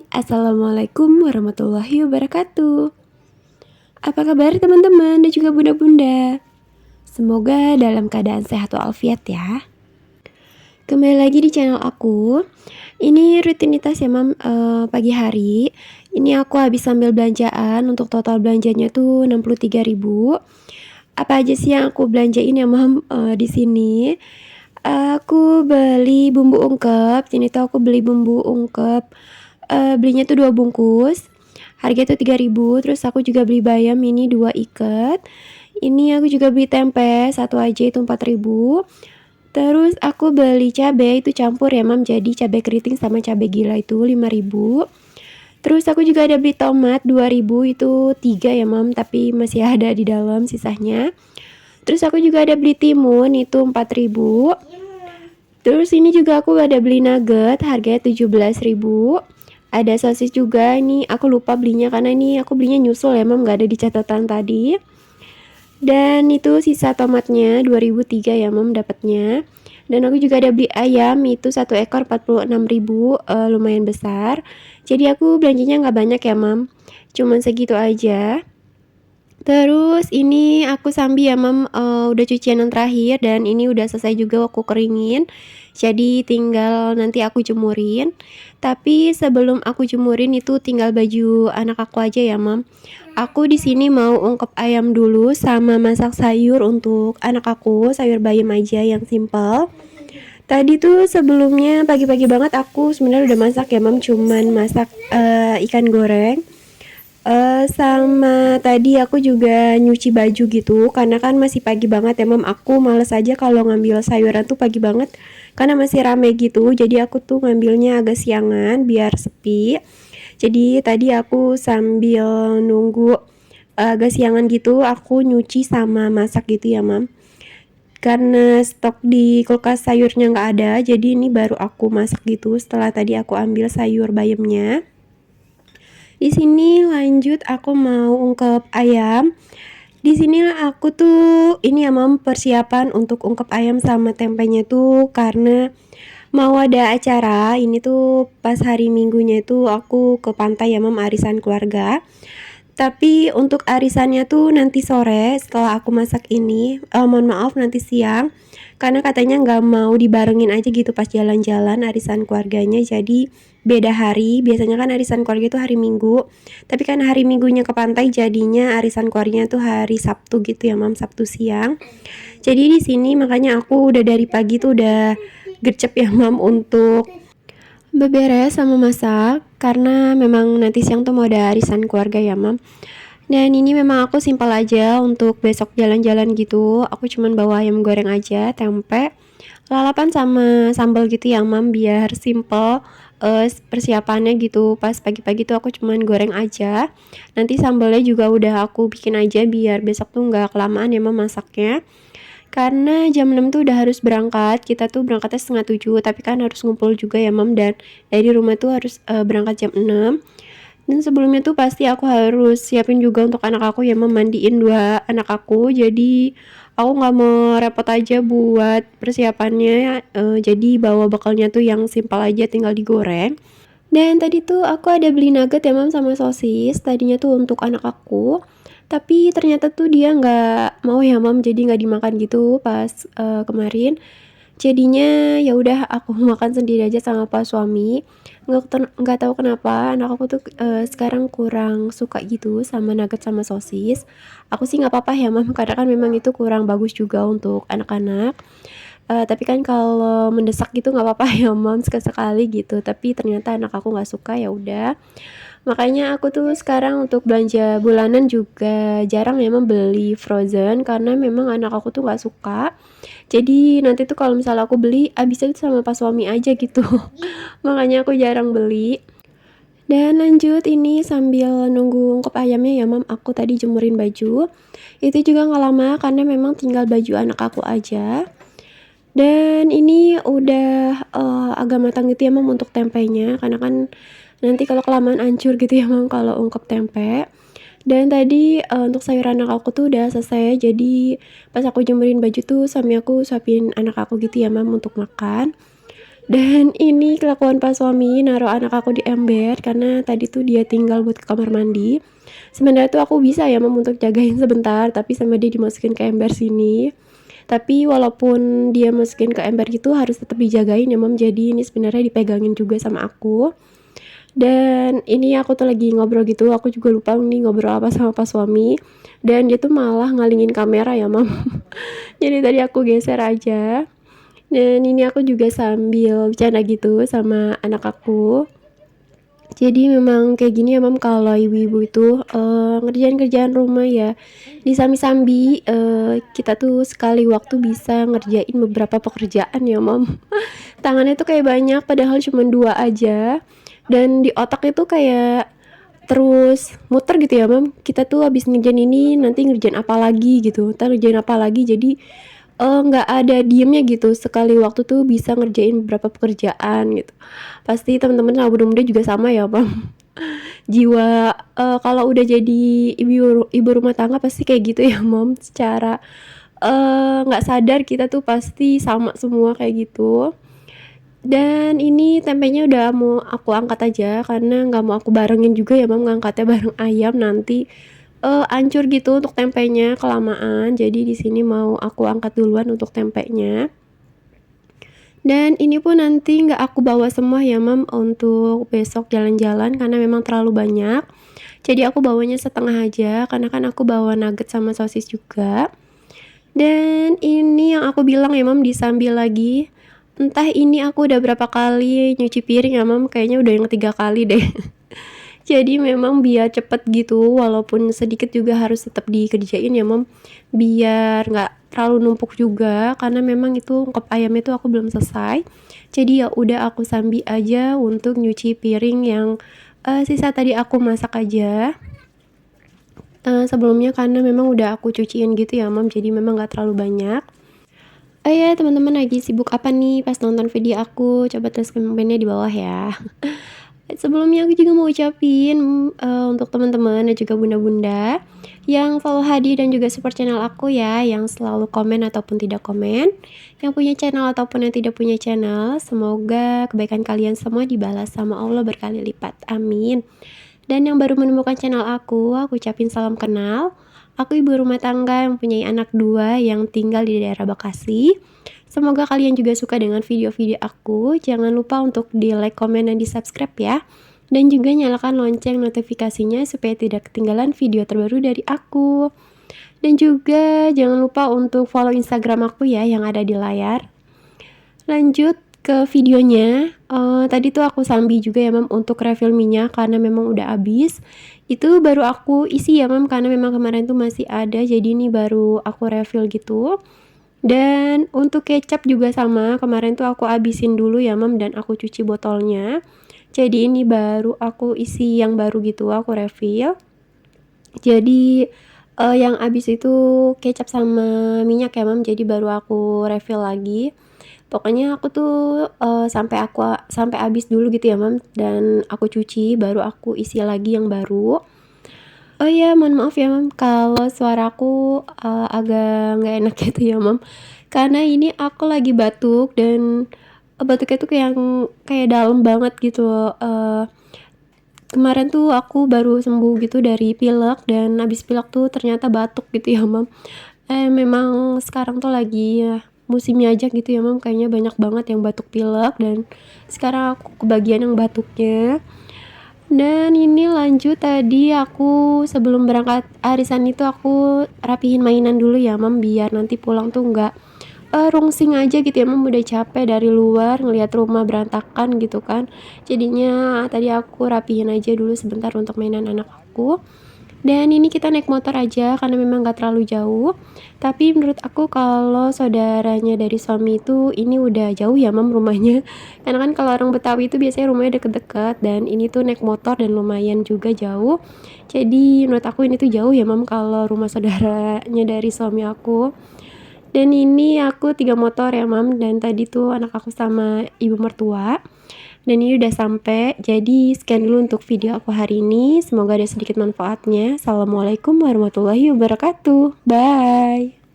Assalamualaikum warahmatullahi wabarakatuh. Apa kabar teman-teman dan juga bunda-bunda? Semoga dalam keadaan sehat walafiat ya. Kembali lagi di channel aku. Ini rutinitas ya mam, pagi hari. Ini aku habis ambil belanjaan, untuk total belanjanya tuh 63.000. Apa aja sih yang aku belanjain ya mam, di sini? Aku beli bumbu ungkep. Sini tuh aku beli bumbu ungkep. Belinya tuh 2 bungkus. Harganya tuh 3.000. Terus aku juga beli bayam ini 2 ikat. Ini aku juga beli tempe satu aja itu 4.000. Terus aku beli cabai itu campur ya mam, jadi cabai keriting sama cabai gila itu 5.000. Terus aku juga ada beli tomat 2.000 itu 3 ya mam, tapi masih ada di dalam sisanya. Terus aku juga ada beli timun itu 4.000. Terus ini juga aku ada beli nugget harganya 17.000. Ada sosis juga, ini aku lupa belinya karena ini aku belinya nyusul ya mam, gak ada di catatan tadi. Dan itu sisa tomatnya 2003 ya mam dapatnya. Dan aku juga ada beli ayam itu 1 ekor 46.000, lumayan besar. Jadi aku belanjanya nggak banyak ya mam, cuman segitu aja. Terus ini aku sambil ya mam, udah cucian yang terakhir dan ini udah selesai juga aku keringin. Jadi tinggal nanti aku jemurin. Tapi sebelum aku jemurin itu tinggal baju anak aku aja ya mam. Aku di sini mau ungkep ayam dulu sama masak sayur untuk anak aku, sayur bayam aja yang simple. Tadi tuh sebelumnya pagi-pagi banget aku sebenarnya udah masak ya mam, cuman masak ikan goreng. Sama tadi aku juga nyuci baju gitu, karena kan masih pagi banget ya mam, aku males aja kalau ngambil sayuran tuh pagi banget karena masih rame gitu. Jadi aku tuh ngambilnya agak siangan biar sepi. Jadi tadi aku sambil nunggu agak siangan gitu, aku nyuci sama masak gitu ya mam. Karena stok di kulkas sayurnya nggak ada, jadi ini baru aku masak gitu setelah tadi aku ambil sayur bayamnya. Di sini lanjut aku mau ungkep ayam. Di sini aku tuh ini ya mam, persiapan untuk ungkep ayam sama tempenya tuh karena mau ada acara. Ini tuh pas hari Minggunya itu aku ke pantai ya mam, arisan keluarga. Tapi untuk arisannya tuh nanti sore setelah aku masak ini, mohon maaf nanti siang, karena katanya nggak mau dibarengin aja gitu pas jalan-jalan arisan keluarganya, jadi beda hari. Biasanya kan arisan keluarga itu hari Minggu, tapi kan hari Minggunya ke pantai jadinya arisan keluarganya tuh hari Sabtu gitu ya mam, Sabtu siang. Jadi di sini makanya aku udah dari pagi tuh udah gercep ya mam untuk beberes sama masak, karena memang nanti siang tuh mau ada arisan keluarga ya mam. Dan ini memang aku simpel aja untuk besok jalan-jalan gitu. Aku cuman bawa ayam goreng aja, tempe, lalapan sama sambal gitu ya mam, biar simpel persiapannya gitu. Pas pagi-pagi tuh aku cuman goreng aja. Nanti sambalnya juga udah aku bikin aja biar besok tuh nggak kelamaan ya mam masaknya. Karena jam 6 tuh udah harus berangkat. Kita tuh berangkatnya setengah 7, tapi kan harus ngumpul juga ya mam, dan dari rumah tuh harus berangkat jam 6. Dan sebelumnya tuh pasti aku harus siapin juga untuk anak aku ya, memandiin 2 anak aku. Jadi aku nggak mau repot aja buat persiapannya, jadi bawa bekalnya tuh yang simpel aja, tinggal digoreng. Dan tadi tuh aku ada beli nugget ya mam sama sosis, tadinya tuh untuk anak aku. Tapi ternyata tuh dia nggak mau ya mam, jadi nggak dimakan gitu pas kemarin. Jadinya ya udah aku makan sendiri aja sama Pak suami. Nggak tahu kenapa anak aku tuh sekarang kurang suka gitu sama nugget sama sosis. Aku sih nggak apa-apa ya mam, karena kan memang itu kurang bagus juga untuk anak-anak. Tapi kan kalau mendesak gitu nggak apa-apa ya mam, sekali-sekali gitu. Tapi ternyata anak aku nggak suka, ya udah. Makanya aku tuh sekarang untuk belanja bulanan juga jarang memang beli frozen, karena memang anak aku tuh nggak suka. Jadi nanti tuh kalau misalnya aku beli abisnya tuh sama pas suami aja gitu. Makanya aku jarang beli. Dan lanjut ini sambil nunggu ungkep ayamnya ya mam, aku tadi jemurin baju. Itu juga nggak lama karena memang tinggal baju anak aku aja. Dan ini udah agak matang gitu ya mam untuk tempenya, karena kan nanti kalau kelamaan hancur gitu ya mam kalau ungkep tempe. Dan tadi untuk sayuran anak aku tuh udah selesai, jadi pas aku jemurin baju tuh suami aku suapin anak aku gitu ya mam untuk makan. Dan ini kelakuan pas suami naruh anak aku di ember karena tadi tuh dia tinggal buat ke kamar mandi. Sebenarnya tuh aku bisa ya Mam untuk jagain sebentar, tapi sama dia dimasukin ke ember sini. Tapi walaupun dia masukin ke ember gitu harus tetap dijagain ya Mam. Jadi ini sebenarnya dipegangin juga sama aku. Dan ini aku tuh lagi ngobrol gitu, aku juga lupa nih ngobrol apa sama pas suami. Dan dia tuh malah ngalingin kamera ya Mam. Jadi tadi aku geser aja. Dan ini aku juga sambil bercanda gitu sama anak aku. Jadi memang kayak gini ya Mam, kalau ibu-ibu itu ngerjain kerjaan rumah ya disambi-sambi, kita tuh sekali waktu bisa ngerjain beberapa pekerjaan ya Mam. Tangannya tuh kayak banyak padahal cuma 2 aja, dan di otak itu kayak terus muter gitu ya Mam, kita tuh habis ngerjain ini nanti ngerjain apa lagi gitu, entar ngerjain apa lagi, jadi nggak ada diemnya gitu, sekali waktu tuh bisa ngerjain beberapa pekerjaan gitu. Pasti teman-teman sama bunda-bunda juga sama ya Mam. Jiwa kalau udah jadi ibu rumah tangga pasti kayak gitu ya Mam, secara nggak sadar kita tuh pasti sama semua kayak gitu. Dan ini tempenya udah mau aku angkat aja karena nggak mau aku barengin juga ya Mam, ngangkatnya bareng ayam nanti hancur gitu untuk tempenya kelamaan. Jadi di sini mau aku angkat duluan untuk tempenya. Dan ini pun nanti nggak aku bawa semua ya Mam untuk besok jalan-jalan karena memang terlalu banyak. Jadi aku bawanya setengah aja karena kan aku bawa nugget sama sosis juga. Dan ini yang aku bilang ya Mam, disambil lagi. Entah ini aku udah berapa kali nyuci piring ya Mam, kayaknya udah yang ketiga kali deh. Jadi memang biar cepet gitu, walaupun sedikit juga harus tetap dikerjain ya Mam, biar nggak terlalu numpuk juga karena memang itu ngop ayamnya tuh aku belum selesai. Jadi ya udah aku sambi aja untuk nyuci piring yang sisa tadi aku masak aja. Sebelumnya karena memang udah aku cuciin gitu ya Mam, jadi memang nggak terlalu banyak. Oh ya teman-teman, lagi sibuk apa nih pas nonton video aku? Coba tulis komennya di bawah ya. Sebelumnya aku juga mau ucapin untuk teman-teman dan juga bunda-bunda yang follow Hadi dan juga support channel aku ya, yang selalu komen ataupun tidak komen, yang punya channel ataupun yang tidak punya channel, semoga kebaikan kalian semua dibalas sama Allah berkali lipat, amin. Dan yang baru menemukan channel aku ucapin salam kenal. Aku ibu rumah tangga yang mempunyai anak 2 yang tinggal di daerah Bekasi. Semoga kalian juga suka dengan video-video aku. Jangan lupa untuk di like, komen, dan di subscribe ya. Dan juga nyalakan lonceng notifikasinya supaya tidak ketinggalan video terbaru dari aku. Dan juga jangan lupa untuk follow Instagram aku ya yang ada di layar. Lanjut ke videonya. Tadi tuh aku sambi juga ya Mam untuk refill minyak karena memang udah habis. Itu baru aku isi ya Mam karena memang kemarin tuh masih ada, jadi ini baru aku refill gitu. Dan untuk kecap juga sama, kemarin tuh aku habisin dulu ya Mam dan aku cuci botolnya. Jadi ini baru aku isi yang baru gitu, aku refill. Jadi yang habis itu kecap sama minyak ya Mam, jadi baru aku refill lagi. Pokoknya aku tuh sampai habis dulu gitu ya Mam, dan aku cuci baru aku isi lagi yang baru. Oh iya, mohon maaf ya Mam kalau suaraku agak nggak enak gitu ya Mam, karena ini aku lagi batuk dan batuknya tuh kayak dalam banget gitu. Kemarin tuh aku baru sembuh gitu dari pilek, dan habis pilek tuh ternyata batuk gitu ya Mam. Memang sekarang tuh lagi ya musimnya aja gitu ya Mam, kayaknya banyak banget yang batuk pilek dan sekarang aku kebagian yang batuknya. Dan ini lanjut, tadi aku sebelum berangkat arisan itu aku rapihin mainan dulu ya Mam, biar nanti pulang tuh nggak rungsing aja gitu ya Mam, udah capek dari luar ngelihat rumah berantakan gitu kan. Jadinya tadi aku rapihin aja dulu sebentar untuk mainan anak aku. Dan ini kita naik motor aja karena memang gak terlalu jauh. Tapi menurut aku kalau saudaranya dari suami itu ini udah jauh ya Mam rumahnya. Karena kan kalau orang Betawi itu biasanya rumahnya deket-deket, dan ini tuh naik motor dan lumayan juga jauh. Jadi menurut aku ini tuh jauh ya Mam kalau rumah saudaranya dari suami aku. Dan ini aku 3 motor ya Mam, dan tadi tuh anak aku sama ibu mertua. Dan ini udah sampai. Jadi sekian dulu untuk video aku hari ini. Semoga ada sedikit manfaatnya. Assalamualaikum warahmatullahi wabarakatuh. Bye.